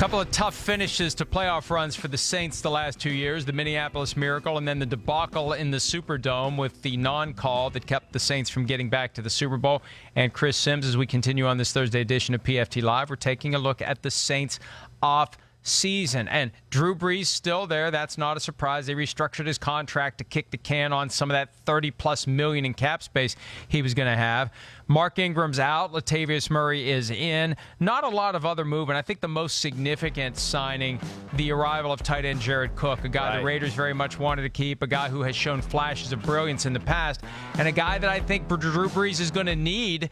Couple of tough finishes to playoff runs for the Saints the last 2 years, the Minneapolis Miracle and then the debacle in the Superdome with the non-call that kept the Saints from getting back to the Super Bowl. And Chris Sims, as we continue on this Thursday edition of PFT Live, we're taking a look at the Saints off-season. And Drew Brees still there. That's not a surprise. They restructured his contract to kick the can on some of that $30+ million in cap space he was going to have. Mark Ingram's out. Latavius Murray is in. Not a lot of other movement. I think the most significant signing, the arrival of tight end Jared Cook, a guy the Raiders very much wanted to keep, a guy who has shown flashes of brilliance in the past, and a guy that I think Drew Brees is going to need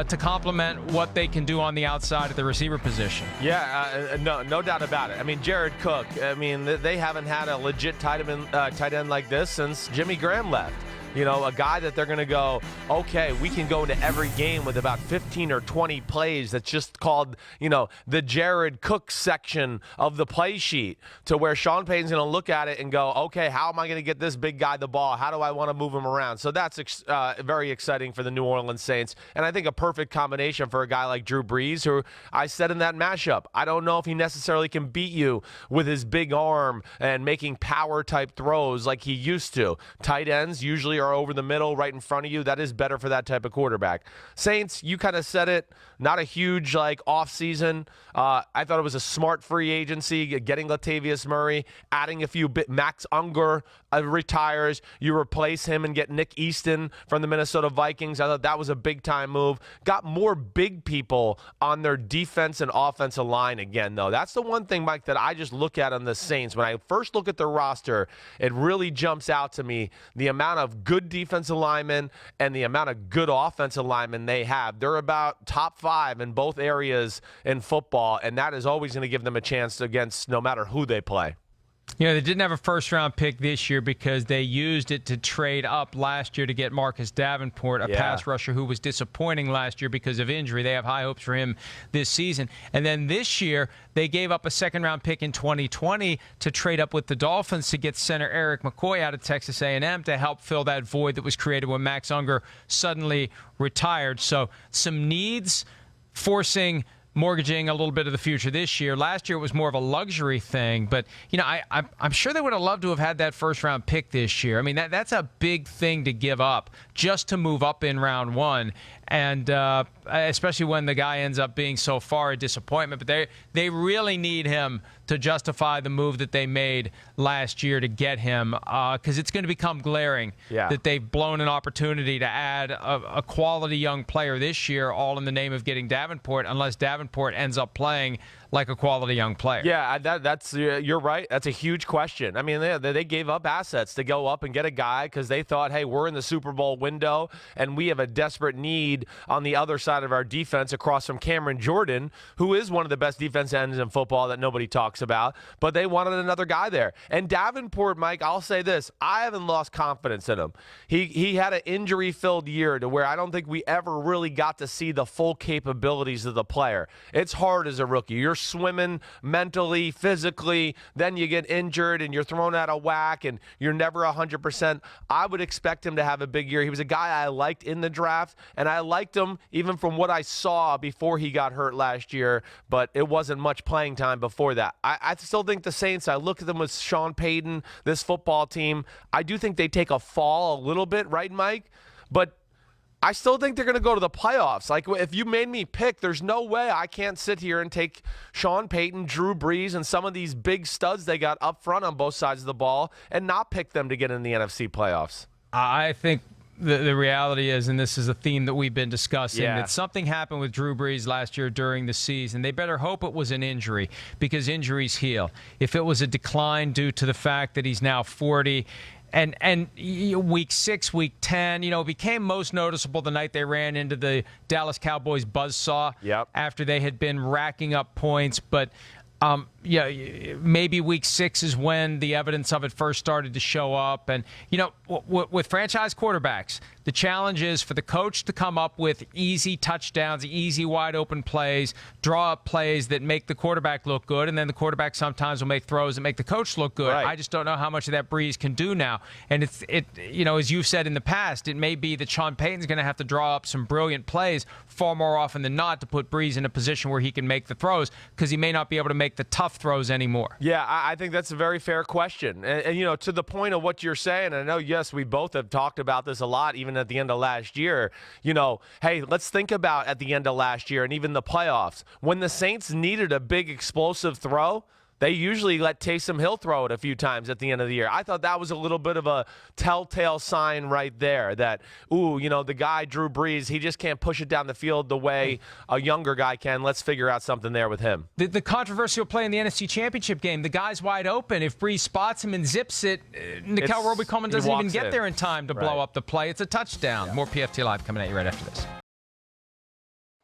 to complement what they can do on the outside of the receiver position. Yeah, no doubt about it. I mean, Jared Cook, they haven't had a legit tight end like this since Jimmy Graham left. You know, a guy that they're going to go, okay, we can go into every game with about 15 or 20 plays that's just called, the Jared Cook section of the play sheet, to where Sean Payton's going to look at it and go, okay, how am I going to get this big guy the ball? How do I want to move him around? So that's very exciting for the New Orleans Saints. And I think a perfect combination for a guy like Drew Brees, who I said in that mashup, I don't know if he necessarily can beat you with his big arm and making power-type throws like he used to. Tight ends usually are over the middle, right in front of you. That is better for that type of quarterback. Saints, you kind of said it, not a huge off-season. I thought it was a smart free agency, getting Latavius Murray, adding a few bit. Max Unger retires. You replace him and get Nick Easton from the Minnesota Vikings. I thought that was a big-time move. Got more big people on their defense and offensive line again, though. That's the one thing, Mike, that I just look at on the Saints. When I first look at their roster, it really jumps out to me the amount of good defensive linemen and the amount of good offensive linemen they have. They're about top 5 in both areas in football, and that is always going to give them a chance against no matter who they play. They didn't have a first-round pick this year because they used it to trade up last year to get Marcus Davenport, a pass rusher who was disappointing last year because of injury. They have high hopes for him this season. And then this year, they gave up a second-round pick in 2020 to trade up with the Dolphins to get center Eric McCoy out of Texas A&M to help fill that void that was created when Max Unger suddenly retired. So some needs forcing mortgaging a little bit of the future this year. Last year it was more of a luxury thing, but I'm sure they would have loved to have had that first round pick this year. I mean, that's a big thing to give up just to move up in round one, and especially when the guy ends up being so far a disappointment. But they really need him to justify the move that they made last year to get him, because it's going to become glaring that they've blown an opportunity to add a quality young player this year, all in the name of getting Davenport, unless Davenport ends up playing like a quality young player. Yeah, that's you're right. That's a huge question. I mean, they gave up assets to go up and get a guy because they thought, hey, we're in the Super Bowl window, and we have a desperate need on the other side of our defense across from Cameron Jordan, who is one of the best defense ends in football that nobody talks about, but they wanted another guy there. And Davenport, Mike, I'll say this, I haven't lost confidence in him. He had an injury-filled year to where I don't think we ever really got to see the full capabilities of the player. It's hard as a rookie. You're swimming mentally, physically, then you get injured and you're thrown out of whack and you're never 100%. I would expect him to have a big year. He was a guy I liked in the draft, and I liked him even from what I saw before he got hurt last year, but it wasn't much playing time before that. I still think the Saints, I look at them with Sean Payton, this football team, I do think they take a fall a little bit, right, Mike? But I still think they're going to go to the playoffs. Like, if you made me pick, there's no way I can't sit here and take Sean Payton, Drew Brees, and some of these big studs they got up front on both sides of the ball and not pick them to get in the NFC playoffs. I think the reality is, and this is a theme that we've been discussing, that something happened with Drew Brees last year during the season. They better hope it was an injury, because injuries heal. If it was a decline due to the fact that he's now 40, and week 6, week 10, it became most noticeable the night they ran into the Dallas Cowboys buzzsaw after they had been racking up points. But maybe week 6 is when the evidence of it first started to show up. And, with franchise quarterbacks, the challenge is for the coach to come up with easy touchdowns, easy wide open plays, draw up plays that make the quarterback look good, and then the quarterback sometimes will make throws that make the coach look good. Right. I just don't know how much of that Brees can do now. And as you've said in the past, it may be that Sean Payton's going to have to draw up some brilliant plays far more often than not to put Brees in a position where he can make the throws, because he may not be able to make the tough throws anymore. Yeah, I think that's a very fair question. And to the point of what you're saying, I know, yes, we both have talked about this a lot, even at the end of last year. Hey, let's think about at the end of last year and even the playoffs. When the Saints needed a big explosive throw, they usually let Taysom Hill throw it a few times at the end of the year. I thought that was a little bit of a telltale sign right there that, the guy, Drew Brees, he just can't push it down the field the way a younger guy can. Let's figure out something there with him. The controversial play in the NFC Championship game, the guy's wide open. If Brees spots him and zips it, Nickel Roby-Coleman doesn't even get there in time to blow up the play. It's a touchdown. Yeah. More PFT Live coming at you right after this.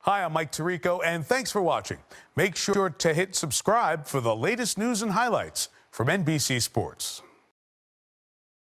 Hi, I'm Mike Tirico, and thanks for watching. Make sure to hit subscribe for the latest news and highlights from NBC Sports.